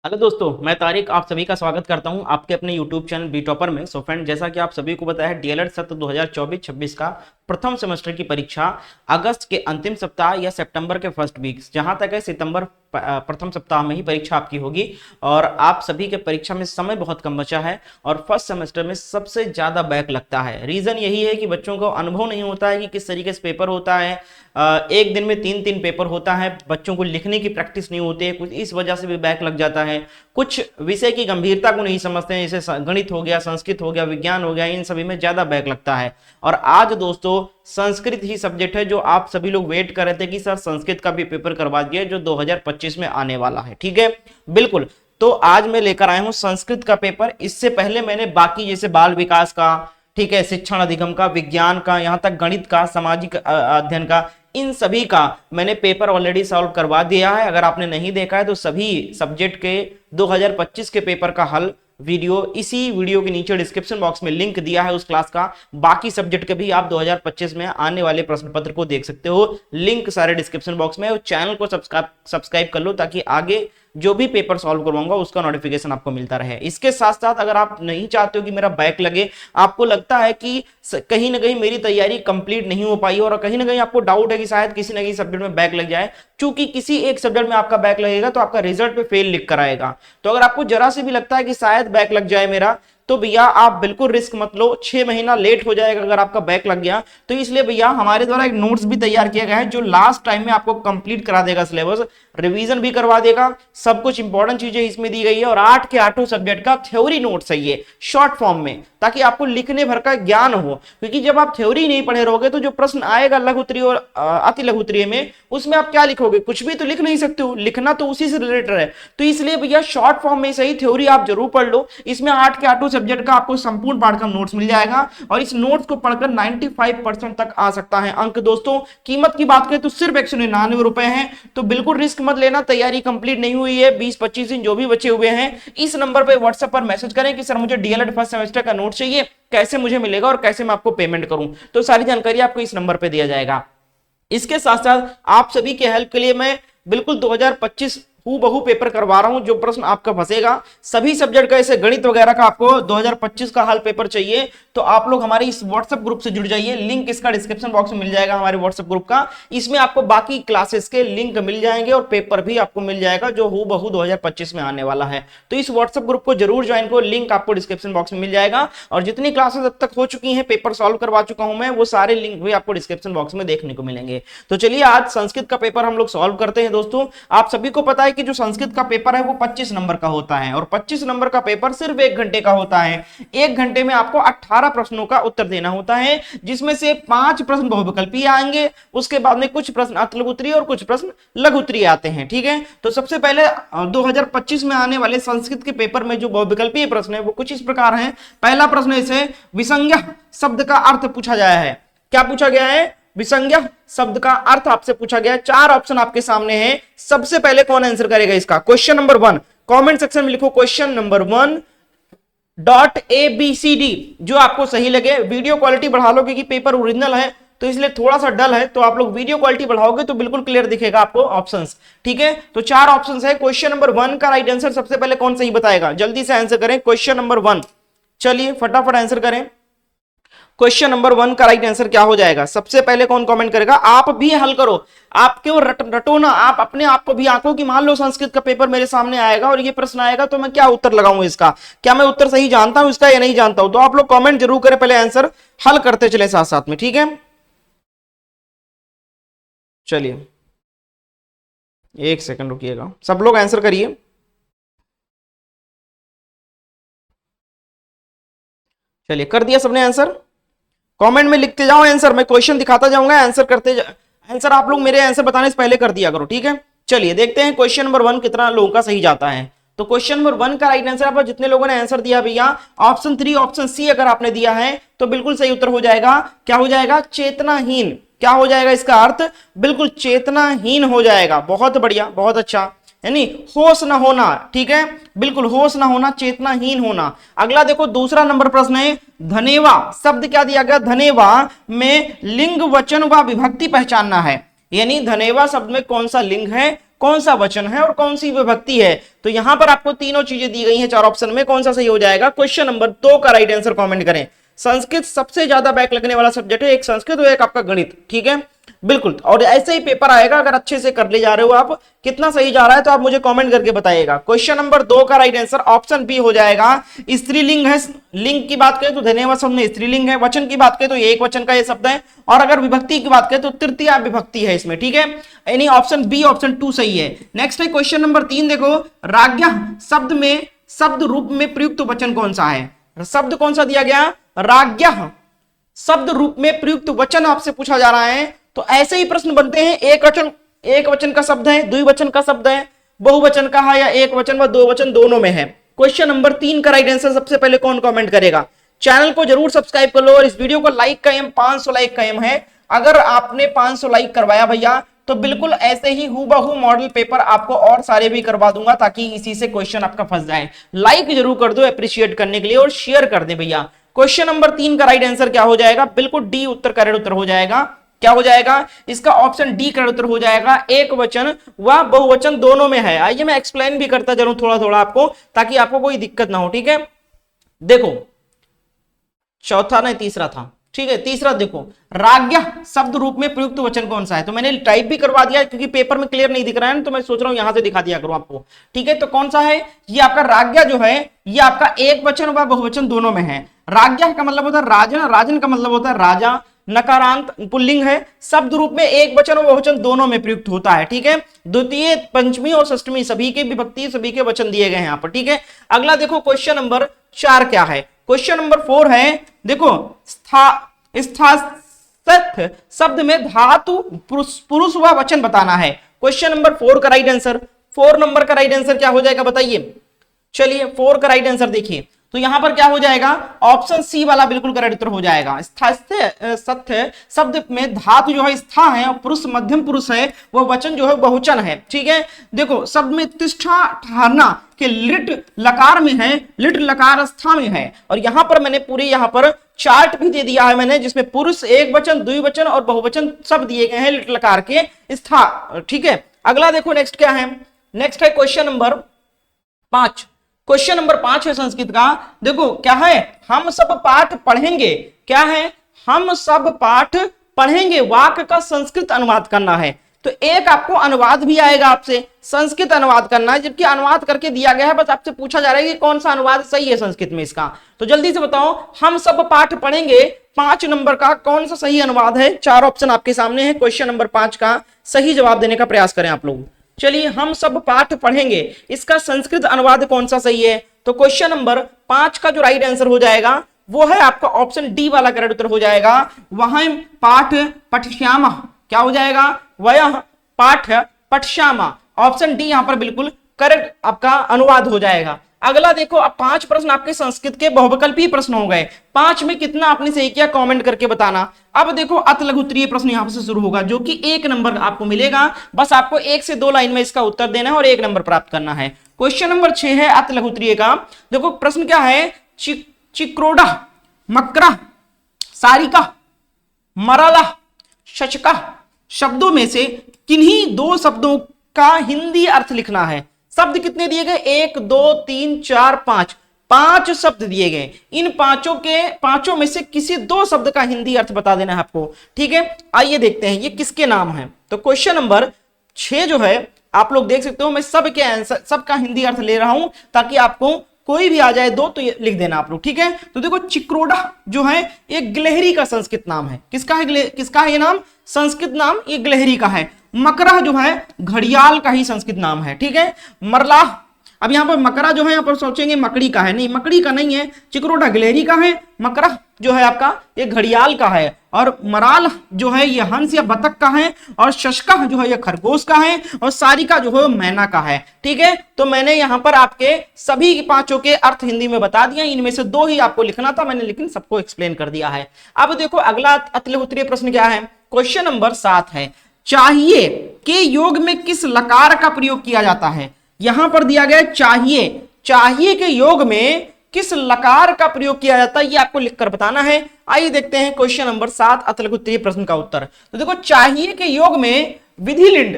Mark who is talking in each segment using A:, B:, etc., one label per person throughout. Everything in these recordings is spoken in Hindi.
A: हेलो दोस्तों, मैं तारिक आप सभी का स्वागत करता हूं आपके अपने यूट्यूब चैनल बी टॉपर में। सो फ्रेंड, जैसा कि आप सभी को पता है, डीएलएड सत्र 2024-26 का प्रथम सेमेस्टर की परीक्षा अगस्त के अंतिम सप्ताह या सितंबर के फर्स्ट वीक, जहां तक है सितंबर प्रथम सप्ताह में ही परीक्षा आपकी होगी। और आप सभी के परीक्षा में समय बहुत कम बचा है और फर्स्ट सेमेस्टर में सबसे ज्यादा बैक लगता है। रीजन यही है कि बच्चों को अनुभव नहीं होता है कि किस तरीके से पेपर होता है। एक दिन में 3-3 पेपर होता है, बच्चों को लिखने की प्रैक्टिस नहीं होती है, कुछ इस वजह से भी बैक लग जाता है। कुछ विषय की गंभीरता को नहीं समझते हैं, जैसे गणित हो गया, संस्कृत हो गया, विज्ञान हो गया, इन सभी में ज्यादा बैक लगता है। और आज दोस्तों संस्कृत ही सब्जेक्ट है जो आप सभी लोग वेट कर रहे थे कि सर संस्कृत का भी पेपर करवा दिए जो 2025 में आने वाला है। ठीक है, बिल्कुल। तो आज मैं लेकर आया हूं संस्कृत का पेपर। इससे पहले मैंने बाकी जैसे बाल विकास का, ठीक है, शिक्षण अधिगम का, विज्ञान का, यहां तक गणित का, सामाजिक अध्ययन का, इन सभी का मैंने पेपर ऑलरेडी सॉल्व करवा दिया है। अगर आपने नहीं देखा है तो सभी सब्जेक्ट के 2025 के पेपर का हल वीडियो इसी वीडियो के नीचे डिस्क्रिप्शन बॉक्स में लिंक दिया है उस क्लास का। बाकी सब्जेक्ट के भी आप 2025 में आने वाले प्रश्न पत्र को देख सकते हो, लिंक सारे डिस्क्रिप्शन बॉक्स में। चैनल को सब्सक्राइब कर लो ताकि आगे जो भी पेपर सॉल्व करवाऊंगा उसका नोटिफिकेशन आपको मिलता रहे। इसके साथ साथ अगर आप नहीं चाहते हो कि मेरा बैक लगे, आपको लगता है कि कहीं ना कहीं मेरी तैयारी कंप्लीट नहीं हो पाई और कहीं ना कहीं आपको डाउट है कि शायद किसी ना किसी सब्जेक्ट में बैक लग जाए, चूंकि किसी एक सब्जेक्ट में आपका बैक लगेगा तो आपका रिजल्ट पे फेल लिख कर आएगा। तो अगर आपको जरा से भी लगता है कि शायद बैक लग जाए मेरा, तो भैया आप बिल्कुल रिस्क मत लो। 6 महीना लेट हो जाएगा अगर आपका बैक लग गया तो। इसलिए भैया हमारे द्वारा एक नोट्स भी तैयार किया गया है जो लास्ट टाइम में आपको कंप्लीट करा देगा, सिलेबस रिवीजन भी करवा देगा, सब कुछ इंपॉर्टेंट चीजें इसमें दी गई है। और 8 के 8 सब्जेक्ट का थ्योरी नोट्स है ये शॉर्ट फॉर्म में, ताकि आपको लिखने भर का ज्ञान हो। क्योंकि जब आप थ्योरी नहीं पढ़े रहोगे तो जो प्रश्न आएगा लघु उत्तरीय और अति लघु उत्तरीय में, उसमें आप क्या लिखोगे? कुछ भी तो लिख नहीं सकते हो, लिखना तो उसी से रिलेटेड है। तो इसलिए भैया शॉर्ट फॉर्म में सही थ्योरी आप जरूर पढ़ लो। इसमें 8 के 8 सब्जेक्ट का आपको संपूर्ण पाठ का नोट्स मिल जाएगा और इस नोट्स को पढ़कर 95% तक आ सकता है अंक। दोस्तों कीमत की बात करें तो सिर्फ 199 रुपए है। तो बिल्कुल रिस्क मत लेना, तैयारी कंप्लीट नहीं हुई है, 20-25 दिन जो भी बचे हुए हैं, इस नंबर पे व्हाट्सएप पर मैसेज करें कि सर मुझे डीएलएड फर्स्ट सेमेस्टर का नोट चाहिए, कैसे मुझे मिलेगा और कैसे मैं आपको पेमेंट करूं। तो सारी जानकारी आपको इस नंबर पे दिया जाएगा। इसके साथ साथ आप सभी के हेल्प के लिए मैं बिल्कुल 2025 हूबहू पेपर करवा रहा हूं। जो प्रश्न आपका फंसेगा सभी सब्जेक्ट का, ऐसे गणित वगैरह का आपको 2025 का हल पेपर चाहिए तो आप लोग हमारे इस व्हाट्सएप ग्रुप से जुड़ जाइए। लिंक इसका डिस्क्रिप्शन बॉक्स में मिल जाएगा हमारे व्हाट्सएप ग्रुप का। इसमें आपको बाकी क्लासेस के लिंक मिल जाएंगे और पेपर भी आपको मिल जाएगा जो हूबहू 2025 में आने वाला है। तो इस व्हाट्सएप ग्रुप को जरूर ज्वाइन करो, लिंक आपको डिस्क्रिप्शन बॉक्स में मिल जाएगा। और जितनी क्लासेस अब तक हो चुकी हैं, पेपर सॉल्व करवा चुका हूं मैं, वो सारे लिंक भी आपको डिस्क्रिप्शन बॉक्स में देखने को मिलेंगे। तो चलिए आज संस्कृत का पेपर हम लोग सॉल्व करते हैं। दोस्तों आप सभी को पता है कि जो संस्कृत का पेपर है वो 25 नंबर का होता है और 25 नंबर का पेपर सिर्फ 1 घंटे का होता है। 1 घंटे में आपको 18 प्रश्नों का उत्तर देना होता है, जिसमें से 5 प्रश्न बहुविकल्पीय आएंगे, उसके बाद में कुछ प्रश्न अति लघु उत्तरीय और कुछ प्रश्न लघु उत्तरीय आते हैं। ठीक है, तो सबसे पहले 2025 में आने वाले संस्कृत के पेपर में जो बहुविकल्पीय प्रश्न है वो कुछ इस प्रकार है। पहला प्रश्न इसे विसंज्ञा शब्द का अर्थ पूछा गया है। क्या पूछा गया है? विसंज्ञा शब्द का अर्थ आपसे पूछा गया है। 4 ऑप्शन आपके सामने हैं। सबसे पहले कौन आंसर करेगा इसका? क्वेश्चन नंबर 1 कमेंट सेक्शन में लिखो, क्वेश्चन नंबर 1 .abcd जो आपको सही लगे। वीडियो क्वालिटी बढ़ा लो क्योंकि पेपर ओरिजिनल है तो इसलिए थोड़ा सा डल है, तो आप लोग वीडियो क्वालिटी बढ़ाओगे तो बिल्कुल क्लियर दिखेगा आपको ऑप्शंस। ठीक है, तो 4 ऑप्शंस है। क्वेश्चन नंबर 1 का राइट आंसर सबसे पहले कौन सही बताएगा? जल्दी से आंसर करें क्वेश्चन नंबर 1। चलिए फटाफट आंसर करें। क्वेश्चन नंबर 1 का राइट आंसर क्या हो जाएगा? सबसे पहले कौन कमेंट करेगा? आप भी हल करो, आप क्यों रटो ना, आप अपने आप को भी आंको कि मान लो संस्कृत का पेपर मेरे सामने आएगा और ये प्रश्न आएगा तो मैं क्या उत्तर लगाऊं इसका, क्या मैं उत्तर सही जानता हूं इसका या नहीं जानता हूं। तो आप लोग कमेंट जरूर करें, पहले आंसर हल करते चले साथ साथ में। ठीक है, चलिए 1 सेकंड रुकिएगा, सब लोग आंसर करिए। चलिए कर दिया सबने आंसर? कमेंट में लिखते जाओ आंसर, मैं क्वेश्चन दिखाता जाऊंगा, आंसर करते आंसर आप लोग मेरे आंसर बताने से पहले कर दिया करो। ठीक है, चलिए देखते हैं क्वेश्चन नंबर 1 कितना लोगों का सही जाता है। तो क्वेश्चन नंबर 1 का राइट आंसर, आप जितने लोगों ने आंसर दिया भैया ऑप्शन 3 ऑप्शन सी अगर आपने दिया है तो बिल्कुल सही उत्तर हो जाएगा। क्या हो जाएगा? चेतनाहीन। क्या हो जाएगा इसका अर्थ? बिल्कुल चेतनाहीन हो जाएगा। बहुत बढ़िया, बहुत अच्छा, यानी होश न होना। ठीक है, बिल्कुल होश न होना, चेतनाहीन होना। अगला देखो दूसरा नंबर प्रश्न है धनेवा शब्द क्या दिया गया? धनेवा में लिंग वचन व विभक्ति पहचानना है। यानी धनेवा शब्द में कौन सा लिंग है, कौन सा वचन है और कौन सी विभक्ति है। तो यहां पर आपको तीनों चीजें दी गई हैं चार ऑप्शन में, कौन सा सही हो जाएगा। क्वेश्चन नंबर 2 का राइट आंसर कमेंट करें। संस्कृत सबसे ज्यादा बैक लगने वाला सब्जेक्ट है, एक संस्कृत और एक आपका गणित, ठीक है बिल्कुल। और ऐसे ही पेपर आएगा, अगर अच्छे से कर ले जा रहे हो आप, कितना सही जा रहा है तो आप मुझे कमेंट करके बताइएगा। क्वेश्चन नंबर 2 का राइट आंसर ऑप्शन बी हो जाएगा। स्त्रीलिंग है, लिंग की बात करें तो धन्यवाद शब्द में स्त्रीलिंग है, वचन की बात करें तो एक वचन का ये शब्द है, और अगर विभक्ति की बात करें तो तृतीया विभक्ति है इसमें, ठीक है। यानी ऑप्शन बी ऑप्शन 2 सही है। नेक्स्ट है क्वेश्चन नंबर 3, देखो राज्ञ शब्द में शब्द रूप में प्रयुक्त वचन कौन सा है। शब्द कौन सा दिया गया, राज्ञ शब्द रूप में प्रयुक्त वचन आपसे पूछा जा रहा है। तो ऐसे ही प्रश्न बनते हैं, एक वचन का शब्द है, द्विवचन का शब्द है, बहुवचन का है, या एक वचन व दो वचन दोनों में है। क्वेश्चन नंबर 3 का राइट आंसर सबसे पहले कौन कमेंट करेगा। चैनल को जरूर सब्सक्राइब कर लो और इस वीडियो को लाइक का एम 500 लाइक का एम है। अगर आपने 500 लाइक करवाया भैया तो बिल्कुल ऐसे ही हूबहू मॉडल पेपर आपको और सारे भी करवा दूंगा, ताकि इसी से क्वेश्चन आपका फंस जाए। लाइक जरूर कर दो अप्रिशिएट करने के लिए, और शेयर कर दे भैया। क्वेश्चन नंबर 3 का राइट आंसर क्या हो जाएगा, बिल्कुल डी उत्तर करेक्ट उत्तर हो जाएगा। क्या हो जाएगा इसका, ऑप्शन डी करेक्ट उत्तर हो जाएगा। एक वचन व बहुवचन दोनों में है। आइए मैं एक्सप्लेन भी करता चलूं थोड़ा थोड़ा आपको, ताकि आपको कोई दिक्कत ना हो, ठीक है। देखो चौथा नहीं तीसरा था, ठीक है। तीसरा देखो, राज्ञ शब्द रूप में प्रयुक्त वचन कौन सा है। तो मैंने टाइप भी करवा दिया क्योंकि पेपर में क्लियर नहीं दिख रहा है, तो मैं सोच रहा हूं यहां से दिखा दिया करूं आपको, ठीक है। तो कौन सा है ये आपका राज्ञ जो है, ये आपका एक वचन व बहुवचन दोनों में है। राज्ञ का मतलब होता है राजन, राजन का मतलब होता है राजा, नकारांत पुल्लिंग है, शब्द रूप में एक वचन और बहुवचन दोनों में प्रयुक्त होता है, ठीक है। द्वितीय पंचमी और षष्टमी सभी के विभक्ति सभी के वचन दिए गए हैं यहाँ पर, ठीक है। अगला देखो क्वेश्चन नंबर 4 क्या है। क्वेश्चन नंबर 4 है, देखो शब्द में धातु पुरुष व वचन बताना है। क्वेश्चन नंबर 4 का राइट आंसर, 4 नंबर का राइट आंसर क्या हो जाएगा बताइए। चलिए 4 का राइट आंसर देखिए, तो यहां पर क्या हो जाएगा, ऑप्शन सी वाला बिल्कुल करेक्ट उत्तर हो जाएगा। सत्य शब्द में धातु जो है स्था है, और पुरुष मध्यम पुरुष है, वह वचन जो है बहुवचन है, ठीक है। देखो शब्द में तिष्ठा ठहरना के लिट लकार में है, लिट लकार स्था में है, और यहां पर मैंने पूरी यहां पर चार्ट भी दे दिया है मैंने, जिसमें पुरुष एक वचन द्विवचन और बहुवचन सब दिए गए हैं लिट लकार के स्था, ठीक है। अगला देखो नेक्स्ट क्या है, नेक्स्ट है क्वेश्चन नंबर 5। क्वेश्चन नंबर 5 है संस्कृत का। देखो क्या है, हम सब पाठ पढ़ेंगे, क्या है, हम सब पाठ पढ़ेंगे, वाक्य का संस्कृत अनुवाद करना है। तो एक आपको अनुवाद भी आएगा, आपसे संस्कृत अनुवाद करना है, जबकि अनुवाद करके दिया गया है, बस आपसे पूछा जा रहा है कि कौन सा अनुवाद सही है संस्कृत में इसका। तो जल्दी से बताओ, हम सब पाठ पढ़ेंगे 5 नंबर का कौन सा सही अनुवाद है। 4 ऑप्शन आपके सामने है, क्वेश्चन नंबर 5 का सही जवाब देने का प्रयास करें आप लोग। चलिए हम सब पाठ पढ़ेंगे, इसका संस्कृत अनुवाद कौन सा सही है। तो क्वेश्चन नंबर 5 का जो राइट आंसर हो जाएगा वो है आपका ऑप्शन डी वाला करेक्ट उत्तर हो जाएगा। वह पाठ पठश्यामा, क्या हो जाएगा, वह पाठ पठश्यामा, ऑप्शन डी यहां पर बिल्कुल करेक्ट आपका अनुवाद हो जाएगा। अगला देखो, अब 5 प्रश्न आपके संस्कृत के बहुविकल्पीय प्रश्न हो गए। 5 में कितना आपने सही किया कमेंट करके बताना। अब देखो अत लघु उत्तरीय प्रश्न यहां से शुरू होगा, जो कि 1 नंबर आपको मिलेगा। बस आपको 1 से 2 लाइन में इसका उत्तर देना है और 1 नंबर प्राप्त करना है। क्वेश्चन नंबर 6 है अत लघु उत्तरीय का। देखो प्रश्न क्या है, चिक्रोडा, मकरा, सारिका, मराला, शचका शब्दों में से किन्हीं 2 शब्दों का हिंदी अर्थ लिखना है। शब्द कितने दिए गए, 1 2 3 4 5, 5 शब्द दिए गए। इन पांचों में से किसी 2 शब्द का हिंदी अर्थ बता देना है आपको, ठीक है। आइए देखते हैं ये किसके नाम है। तो क्वेश्चन नंबर 6 जो है आप लोग देख सकते हो, मैं सबके आंसर सबका हिंदी अर्थ ले रहा हूं, ताकि आपको कोई भी आ जाए 2 तो ये लिख देना आप लोग, ठीक है। तो देखो चिक्रोडा जो है ये गिलहरी का संस्कृत नाम है। किसका है ये नाम, संस्कृत नाम ये गिलहरी का है। मकरा जो है घड़ियाल का ही संस्कृत नाम है, ठीक है। मरला, अब यहाँ पर मकरा जो है यहाँ पर सोचेंगे मकड़ी का है, नहीं मकड़ी का नहीं है, चिक्रोडा गिलहरी का है, मकरा जो है आपका ये घड़ियाल का है, और मराल जो है ये हंस या बतख का है, और शशका जो है ये खरगोश का है, और सारिका जो है मैना का है, ठीक है। तो मैंने यहाँ पर आपके सभी 5 के अर्थ हिंदी में बता दिया, इनमें से 2 ही आपको लिखना था मैंने, लेकिन सबको एक्सप्लेन कर दिया है। अब देखो अगला अत लघु उत्तरीय प्रश्न क्या है, क्वेश्चन नंबर 7 है, चाहिए के योग में किस लकार का प्रयोग किया जाता है। यहां पर दिया गया चाहिए, चाहिए के योग में किस लकार का प्रयोग किया जाता है, ये आपको लिखकर बताना है। आइए देखते हैं क्वेश्चन नंबर 7 अत लघु उत्तरीय प्रश्न का उत्तर। तो देखो चाहिए के योग में विधिलिंग,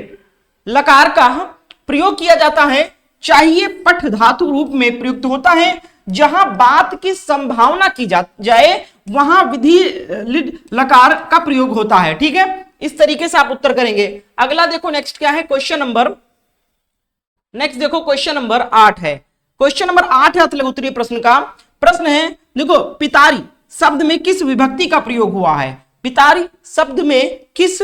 A: लकार का प्रयोग किया जाता है चाहिए पठ धातु रूप में प्रयुक्त होता है। जहां बात की संभावना की जाए वहां विधि लकार का प्रयोग होता है। ठीक है, इस तरीके से आप उत्तर करेंगे। अगला देखो नेक्स्ट क्या है, क्वेश्चन नंबर 8 है। क्वेश्चन नंबर 8 है अतः लघु उत्तरीय प्रश्न का। प्रश्न है देखो, पितारी शब्द में किस विभक्ति का प्रयोग हुआ है? पितारी शब्द में किस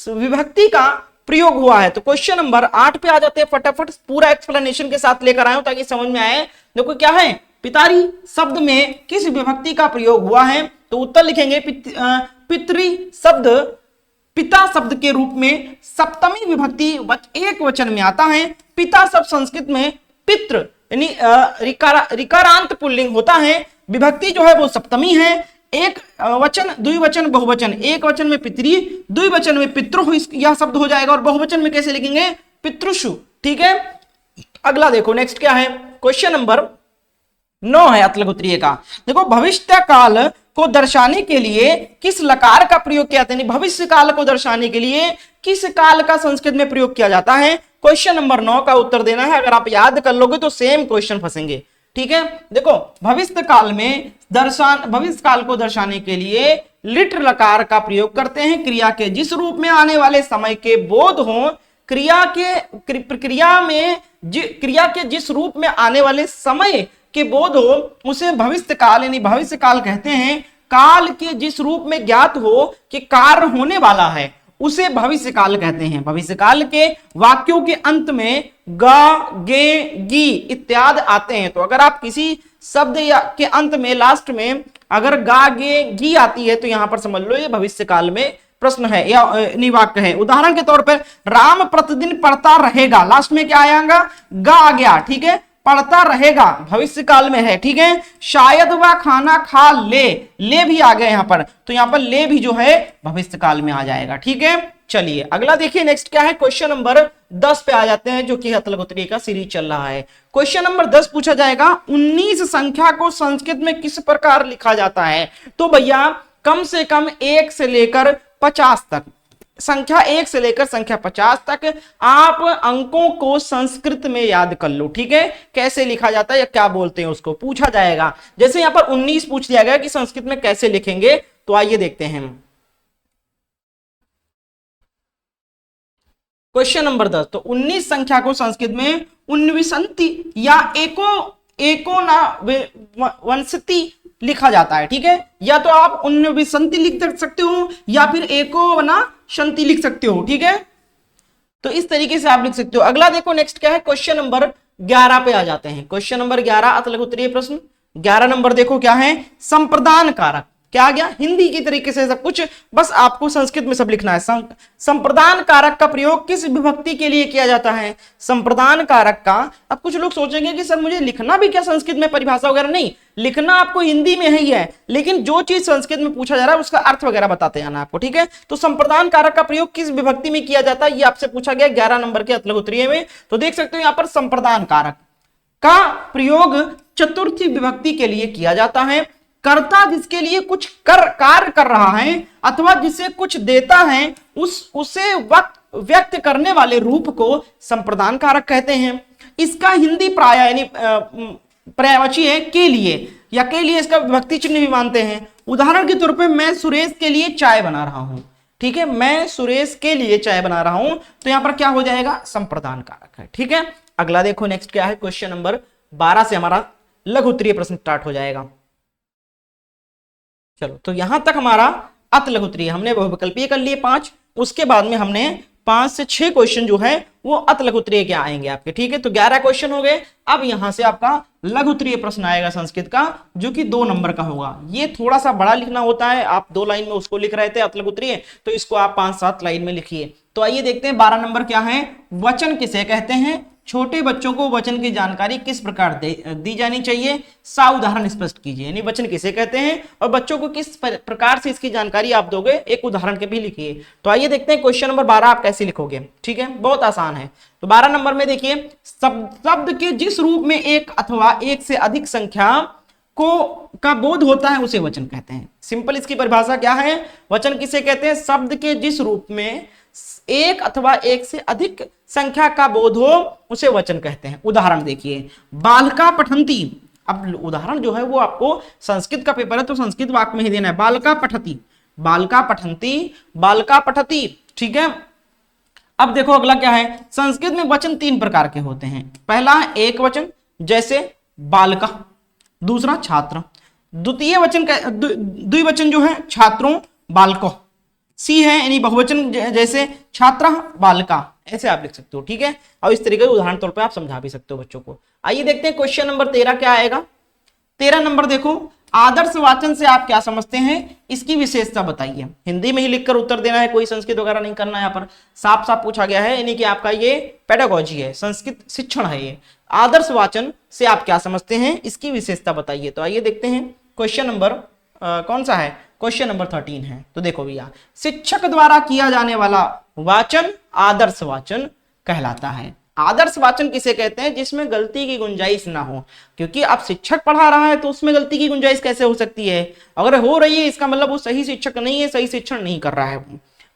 A: विभक्ति का प्रयोग हुआ है? तो क्वेश्चन नंबर 8 पे आ जाते हैं, फटाफट पूरा एक्सप्लेनेशन के साथ लेकर आए ताकि समझ में आए। देखो क्या है, पितारी शब्द में किस विभक्ति का प्रयोग हुआ है? तो उत्तर लिखेंगे पितरी शब्द पिता शब्द के रूप में सप्तमी विभक्ति एक वचन में आता है। पिता शब्द संस्कृत में पितृ यानी ऋकारांत पुल्लिंग होता है। विभक्ति जो है वो सप्तमी है। एक वचन, द्विवचन, बहुवचन। एक वचन में पितरी, द्विवचन में पितृ यह शब्द हो जाएगा। और बहुवचन में कैसे लिखेंगे? पितृषु। ठीक है, अगला देखो नेक्स्ट क्या है, क्वेश्चन नंबर 9 है अतः लघु उत्तरीय का। देखो, भविष्य काल को दर्शाने के लिए किस लकार का प्रयोग किया जाता है? भविष्य काल को दर्शाने के लिए किस काल का संस्कृत में प्रयोग किया जाता है? क्वेश्चन नंबर 9 का उत्तर देना है। अगर आप याद कर लोगे तो सेम क्वेश्चन फंसेंगे। ठीक है, देखो, भविष्य काल को दर्शाने के लिए लिट लकार का प्रयोग करते हैं। क्रिया के जिस रूप में आने वाले समय के बोध हो, क्रिया के जिस रूप में आने वाले समय के बोध हो उसे भविष्य काल यानी भविष्य काल कहते हैं। काल के जिस रूप में ज्ञात हो कि कार्य होने वाला है उसे भविष्य काल कहते हैं। भविष्य काल के वाक्यों के अंत में ग, गे, गी इत्यादि आते हैं। तो अगर आप किसी शब्द या के अंत में लास्ट में अगर गा, गे, गी आती है तो यहां पर समझ लो ये भविष्य काल में प्रश्न है या निवाक्य है। उदाहरण के तौर पर राम प्रतिदिन पढ़ता रहेगा, लास्ट में क्या आएगा? गा आ गया। ठीक है, पढ़ता रहेगा भविष्य काल में है। ठीक है, शायद वह खाना खा ले भी आ गए यहां पर, तो यहां पर ले भी जो है भविष्य काल में आ जाएगा। ठीक है, चलिए अगला देखिए नेक्स्ट क्या है, क्वेश्चन नंबर 10 पे आ जाते हैं जो कि अतः लघु उत्तरीय का सीरीज चल रहा है। क्वेश्चन नंबर 10 पूछा जाएगा 19 संख्या को संस्कृत में किस प्रकार लिखा जाता है? तो भैया कम से कम 1 से लेकर 50 तक, संख्या 1 से लेकर संख्या 50 तक आप अंकों को संस्कृत में याद कर लो। ठीक है, कैसे लिखा जाता है या क्या बोलते हैं उसको पूछा जाएगा। जैसे यहां पर 19 पूछ दिया गया कि संस्कृत में कैसे लिखेंगे, तो आइए देखते हैं। क्वेश्चन नंबर 10, तो 19 संख्या को संस्कृत में उन्विसंति या एकोनविंशति लिखा जाता है। ठीक है, या तो आप उन्विसंति लिख सकते हो या फिर एकोनविंशति लिख सकते हो। ठीक है, तो इस तरीके से आप लिख सकते हो। अगला देखो नेक्स्ट क्या है, क्वेश्चन नंबर 11 पे आ जाते हैं। क्वेश्चन नंबर 11 अतः लघु उत्तरीय प्रश्न। 11 नंबर देखो क्या है, संप्रदान कारक। क्या आ गया? हिंदी की तरीके से सब कुछ, बस आपको संस्कृत में सब लिखना है। संप्रदान कारक का प्रयोग किस विभक्ति के लिए किया जाता है? संप्रदान कारक का, अब कुछ लोग सोचेंगे कि सर मुझे लिखना भी क्या संस्कृत में, परिभाषा वगैरह नहीं, लिखना आपको हिंदी में ही है, लेकिन जो चीज संस्कृत में पूछा जा रहा है उसका अर्थ वगैरह बताते जाना आपको। ठीक है, तो संप्रदान कारक का प्रयोग किस विभक्ति में किया जाता है ये आपसे पूछा गया 11 नंबर के अतः लघु उत्तरीय में। तो देख सकते हो यहां पर संप्रदान कारक का प्रयोग चतुर्थी विभक्ति के लिए किया जाता है। कर्ता जिसके लिए कुछ कार्य कर रहा है अथवा जिसे कुछ देता है उसे व्यक्त करने वाले रूप को संप्रदान कारक कहते हैं। इसका हिंदी प्राय यानी पर्यायवाची है के लिए, या के लिए इसका विभक्ति चिन्ह भी मानते हैं। उदाहरण के तौर पे मैं सुरेश के लिए चाय बना रहा हूं। ठीक है, मैं सुरेश के लिए चाय बना रहा हूं, तो यहां पर क्या हो जाएगा? संप्रदान कारक है। ठीक है, अगला देखो नेक्स्ट क्या है, क्वेश्चन नंबर 12 से हमारा लघु उत्तरीय प्रश्न स्टार्ट हो जाएगा। चलो, तो यहां तक हमारा अतः लघु उत्तरीय हमने बहुविकल्पीय कर लिए 5, उसके बाद में हमने 5 से 6 क्वेश्चन जो है वो अतः लघु उत्तरीय के आएंगे आपके। ठीक है, तो 11 क्वेश्चन हो गए। अब यहां से आपका लघु उत्तरीय प्रश्न आएगा संस्कृत का, जो कि 2 नंबर का होगा। ये थोड़ा सा बड़ा लिखना होता है, आप 2 लाइन में उसको लिख रहे थे अतः लघु उत्तरीय, तो इसको आप 5-7 लाइन में लिखिए। तो आइए देखते हैं 12 नंबर क्या है, वचन किसे कहते हैं? छोटे बच्चों को वचन की जानकारी किस प्रकार दी जानी चाहिए? उदाहरण स्पष्ट कीजिए, यानी वचन किसे कहते हैं और बच्चों को किस प्रकार से इसकी जानकारी आप दोगे, एक उदाहरण के भी लिखिए। तो आइए देखते हैं क्वेश्चन नंबर 12 आप कैसे लिखोगे। ठीक है, बहुत आसान है। तो 12 नंबर में देखिए, शब्द के जिस रूप में एक अथवा एक से अधिक संख्या का बोध होता है उसे वचन कहते हैं। सिंपल इसकी परिभाषा क्या है? वचन किसे कहते हैं? शब्द के जिस रूप में एक अथवा एक से अधिक संख्या का बोध हो उसे वचन कहते हैं। उदाहरण देखिए, बालिका पठंती। अब उदाहरण जो है वो आपको संस्कृत का पेपर है तो संस्कृत वाक्य में ही देना है। बालिका पठती, बालिका पठंती, बालिका पठती, ठीक है। अब देखो अगला क्या है, संस्कृत में वचन तीन प्रकार के होते हैं। पहला है एक वचन, जैसे बालिका, दूसरा छात्र, द्वितीय वचन द्विवचन जो है छात्रों बालकों, सी है यानी बहुवचन जैसे छात्रा बालिका, ऐसे आप लिख सकते हो, ठीक है। और इस तरीके के उदाहरण तौर पे आप समझा भी सकते हो बच्चों को। आइए देखते हैं क्वेश्चन नंबर 13 क्या आएगा। 13 नंबर देखो, आदर्श वाचन से आप क्या समझते हैं, इसकी विशेषता बताइए। हिंदी में ही लिखकर उत्तर देना है, कोई संस्कृत वगैरह नहीं करना है। यहाँ पर साफ साफ पूछा गया है, यानी कि आपका ये पेडागोजी है, संस्कृत शिक्षण है ये। आदर्श वाचन से आप क्या समझते हैं, इसकी विशेषता बताइए। तो आइए देखते हैं क्वेश्चन नंबर कौन सा है, क्वेश्चन नंबर 13 है। तो देखो भैया, शिक्षक द्वारा किया जाने वाला वाचन आदर्श वाचन कहलाता है। आदर्श वाचन किसे कहते हैं, जिसमें गलती की गुंजाइश ना हो। क्योंकि अब शिक्षक पढ़ा रहा है तो उसमें गलती की गुंजाइश कैसे हो सकती है, अगर हो रही है इसका मतलब वो सही शिक्षक नहीं है, सही शिक्षण नहीं कर रहा है।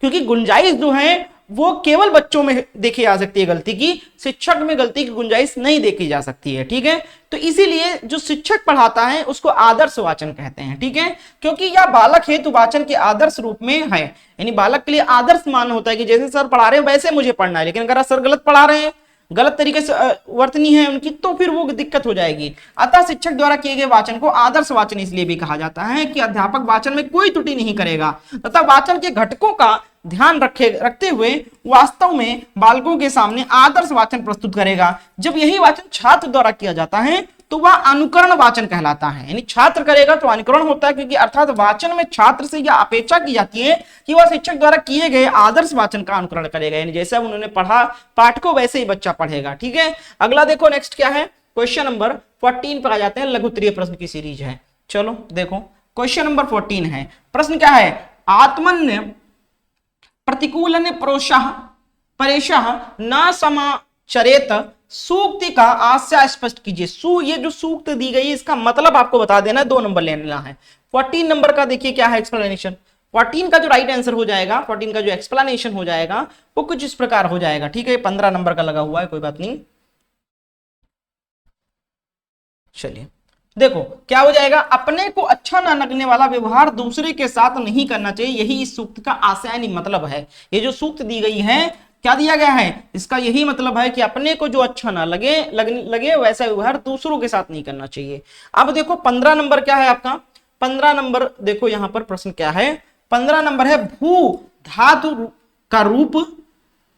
A: क्योंकि गुंजाइश जो है वो केवल बच्चों में देखी जा सकती है गलती की, शिक्षक में गलती की गुंजाइश नहीं देखी जा सकती है, ठीक है। तो इसीलिए जो शिक्षक पढ़ाता है उसको आदर्श वाचन कहते हैं, ठीक है। क्योंकि यह बालक हेतु वाचन के आदर्श रूप में है, यानी बालक के लिए आदर्श मान होता है कि जैसे सर पढ़ा रहे हैं वैसे मुझे पढ़ना है। लेकिन अगर सर गलत पढ़ा रहे हैं, गलत तरीके से वर्तनी है उनकी, तो फिर वो दिक्कत हो जाएगी। अतः शिक्षक द्वारा किए गए वाचन को आदर्श वाचन इसलिए भी कहा जाता है कि अध्यापक वाचन में कोई त्रुटि नहीं करेगा तथा वाचन के घटकों का ध्यान रखते हुए वास्तव में बालकों के सामने आदर्श वाचन प्रस्तुत करेगा। जब यही वाचन छात्र द्वारा किया जाता है तो वह अनुकरण वाचन कहलाता है, यानी छात्र करेगा तो अनुकरण होता है। क्योंकि अर्थात वाचन में छात्र से यह अपेक्षा की जाती है कि वह शिक्षक द्वारा किए गए आदर्श वाचन का अनुकरण करेगा, यानी जैसे उन्होंने पढ़ा पाठ को वैसे ही बच्चा पढ़ेगा, ठीक है। अगला देखो नेक्स्ट क्या है, क्वेश्चन नंबर 14 पर आ जाते हैं। लघु उत्तरीय प्रश्न की सीरीज है। चलो देखो क्वेश्चन नंबर 14 है। प्रश्न क्या है, आत्मन्य प्रतिकूलन प्रोषः परेशः न समाचरेत सूक्ति का आशय स्पष्ट कीजिए। ये जो सूक्त दी गई है इसका मतलब आपको बता देना, 2 नंबर लेना है। 14 नंबर का देखिए क्या है एक्सप्लेनेशन। 14 का जो राइट आंसर हो जाएगा, 14 का जो एक्सप्लेनेशन हो जाएगा वो कुछ इस प्रकार हो जाएगा, ठीक है। 15 नंबर का लगा हुआ है, कोई बात नहीं। चलिए देखो क्या हो जाएगा, अपने को अच्छा ना लगने वाला व्यवहार दूसरे के साथ नहीं करना चाहिए, यही इस सूक्त का आशय यानी मतलब है। ये जो सूक्त दी गई है, क्या दिया गया है, इसका यही मतलब है कि अपने को जो अच्छा ना लगे वैसा व्यवहार दूसरों के साथ नहीं करना चाहिए। अब देखो 15 नंबर क्या है आपका, 15 नंबर देखो यहां पर प्रश्न क्या है, 15 नंबर है भू धातु का रूप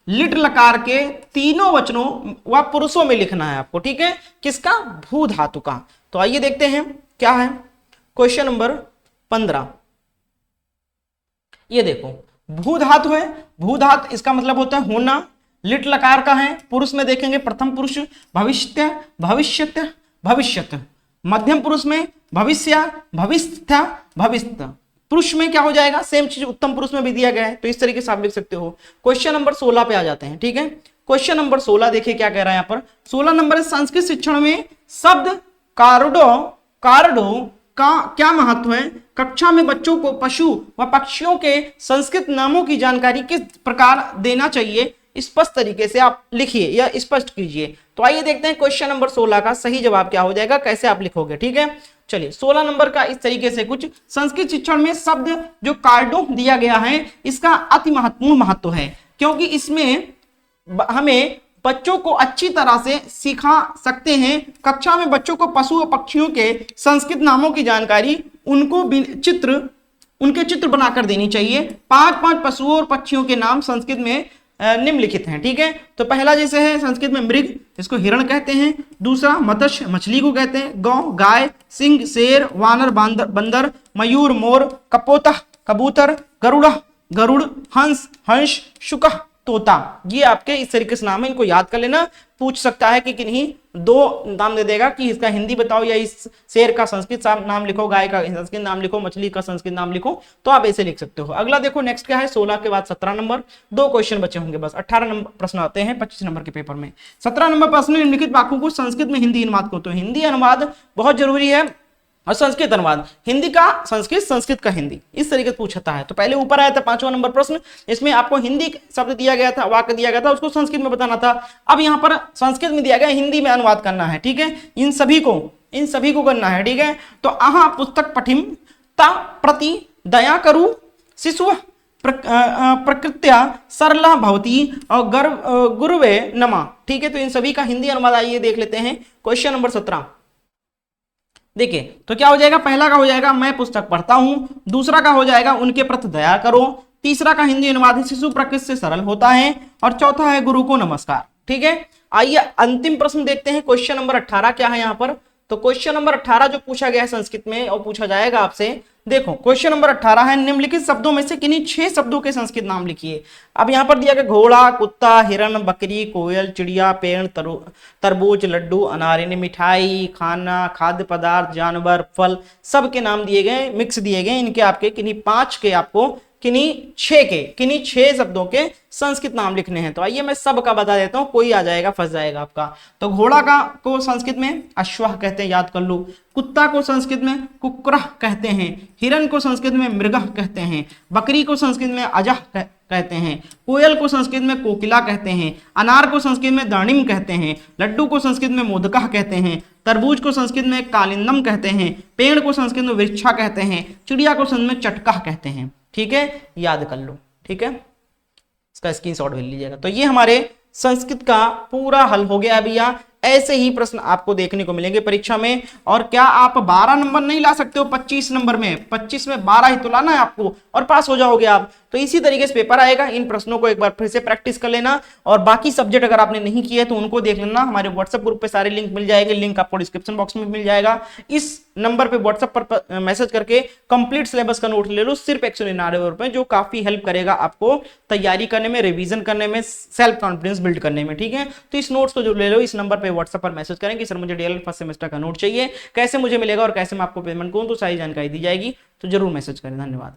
A: लिट लकार के तीनों वचनों व पुरुषों में लिखना है आपको, ठीक है। किसका, भू धातु का। तो आइए देखते हैं क्या है क्वेश्चन नंबर 15। ये देखो भू धातु है, भू धातु इसका मतलब होता है होना, लिट लकार का है, पुरुष में देखेंगे प्रथम पुरुष भविष्य भविष्यत भविष्यत, मध्यम पुरुष में भविष्य भविष्य भविष्य, पुरुष में क्या हो जाएगा, सेम चीज उत्तम पुरुष में भी दिया गया है। तो इस तरीके से आप लिख सकते हो। क्वेश्चन नंबर 16 पे आ जाते हैं, ठीक है। क्वेश्चन नंबर 16 देखिए क्या कह रहा है यहाँ पर। 16 नंबर है, संस्कृत शिक्षण में शब्द कार्डो का क्या महत्व है, कक्षा में बच्चों को पशु व पक्षियों के संस्कृत नामों की जानकारी किस प्रकार देना चाहिए, स्पष्ट तरीके से आप लिखिए या स्पष्ट कीजिए। तो आइए देखते हैं क्वेश्चन नंबर 16 का सही जवाब क्या हो जाएगा, कैसे आप लिखोगे, ठीक है। चलिए 16 नंबर का इस तरीके से कुछ, संस्कृत शिक्षण में शब्द जो कार्डो दिया गया है इसका अति महत्वपूर्ण महत्व है, क्योंकि इसमें हमें बच्चों को अच्छी तरह से सिखा सकते हैं। कक्षा में बच्चों को पशु और पक्षियों के संस्कृत नामों की जानकारी उनके चित्र बनाकर देनी चाहिए। 5 पशुओं और पक्षियों के नाम संस्कृत में निम्नलिखित हैं, ठीक है। तो पहला जैसे है संस्कृत में मृग, इसको हिरण कहते हैं। दूसरा मत्स्य, मछली को कहते हैं। गौ, गाय। सिंह, शेर। वानर, बंदर। मयूर, मोर। कपोता, कबूतर। गरुड़, हंस। शुक, तोता। ये आपके इस तरीके से नाम है, इनको याद कर लेना। पूछ सकता है कि किन्हीं 2 नाम दे देगा कि इसका हिंदी बताओ, या इस शेर का संस्कृत नाम लिखो, गाय का संस्कृत नाम लिखो, मछली का संस्कृत नाम लिखो, तो आप ऐसे लिख सकते हो। अगला देखो नेक्स्ट क्या है, 16 के बाद 17 नंबर, 2 क्वेश्चन बचे होंगे बस। 18 नंबर प्रश्न आते हैं 25 नंबर के पेपर में। 17 नंबर प्रश्न, निम्नलिखित वाक्यों को संस्कृत में हिंदी अनुवाद को। तो हिंदी अनुवाद बहुत जरूरी है, और संस्कृत अनुवाद, हिंदी का संस्कृत, संस्कृत का हिंदी, इस तरीके से पूछता है। तो पहले ऊपर आया था 5वां नंबर प्रश्न, इसमें आपको हिंदी शब्द दिया गया था, वाक्य दिया गया था, उसको संस्कृत में बताना था। अब यहाँ पर संस्कृत में दिया गया, हिंदी में अनुवाद करना है, ठीक है, इन सभी को करना है, ठीक है। तो अहा पुस्तक पठिम ता प्रति दया करू शिशु प्रकृत्या सरला भवती और गुरुवे नमा, ठीक है। तो इन सभी का हिंदी अनुवाद आइए देख लेते हैं। क्वेश्चन नंबर 17 देखिए, तो क्या हो जाएगा, पहला का हो जाएगा मैं पुस्तक पढ़ता हूं, दूसरा का हो जाएगा उनके प्रति दया करो, तीसरा का हिंदी अनुवाद है शिशु प्रकृति से सरल होता है, और चौथा है गुरु को नमस्कार, ठीक है। आइए अंतिम प्रश्न देखते हैं। क्वेश्चन नंबर 18 क्या है यहाँ पर, तो क्वेश्चन नंबर 18 जो पूछा गया है संस्कृत में और पूछा जाएगा आपसे, देखो क्वेश्चन नंबर 18 है, निम्नलिखित शब्दों में से किन्हीं 6 शब्दों के संस्कृत नाम लिखिए। अब यहाँ पर दिया गया घोड़ा, कुत्ता, हिरण, बकरी, कोयल, चिड़िया, पेड़, तरबूज, लड्डू, अनार, मिठाई, खाना, खाद्य पदार्थ, जानवर, फल, सब के नाम दिए गए, मिक्स दिए गए। इनके आपके किन्हीं 5 के आपको किन्हीं 6 शब्दों के संस्कृत नाम लिखने हैं। तो आइए मैं सब का बता देता हूं, कोई आ जाएगा फंस जाएगा आपका। तो घोड़ा को संस्कृत में अश्वः कहते हैं, याद कर लो। कुत्ता को संस्कृत में कुक्रः कहते हैं, हिरण को संस्कृत में मृगः कहते हैं, बकरी को संस्कृत में अजः कहते हैं, कोयल को संस्कृत में कोकिला कहते हैं, अनार को संस्कृत में दाणिम कहते हैं, लड्डू को संस्कृत में मोदकः कहते हैं, तरबूज को संस्कृत में कालिंदम कहते हैं, पेड़ को संस्कृत में वृक्षा कहते हैं, चिड़िया को संस्कृत में चटकः कहते हैं, ठीक है, याद कर लो, ठीक है, इसका स्क्रीनशॉट ले लीजिएगा। तो ये हमारे संस्कृत का पूरा हल हो गया भैया। ऐसे ही प्रश्न आपको देखने को मिलेंगे परीक्षा में। और क्या आप 12 नंबर नहीं ला सकते हो 25 नंबर में? 25 में 12 ही तो लाना है आपको और पास हो जाओगे आप। तो इसी तरीके से पेपर आएगा। इन प्रश्नों को एक बार फिर से प्रैक्टिस कर लेना, और बाकी सब्जेक्ट अगर आपने नहीं किए तो उनको देख लेना। हमारे व्हाट्सएप ग्रुप पे सारे लिंक मिल जाएंगे, लिंक आपको डिस्क्रिप्शन बॉक्स में मिल जाएगा। इस नंबर पे व्हाट्सएप पर मैसेज करके कंप्लीट सिलेबस का नोट ले लो, सिर्फ 199 रुपए, जो काफी हेल्प करेगा आपको तैयारी करने में, रिवीजन करने में, सेल्फ कॉन्फिडेंस बिल्ड करने में, ठीक है। तो इस नोट्स को जो ले लो, इस नंबर पे व्हाट्सएप पर मैसेज करेंगे सर मुझे डीएलएड फर्स्ट सेमेस्टर का नोट चाहिए, कैसे मुझे मिलेगा और कैसे मैं आपको पेमेंट करूं, तो सारी जानकारी दी जाएगी। तो जरूर मैसेज करें। धन्यवाद।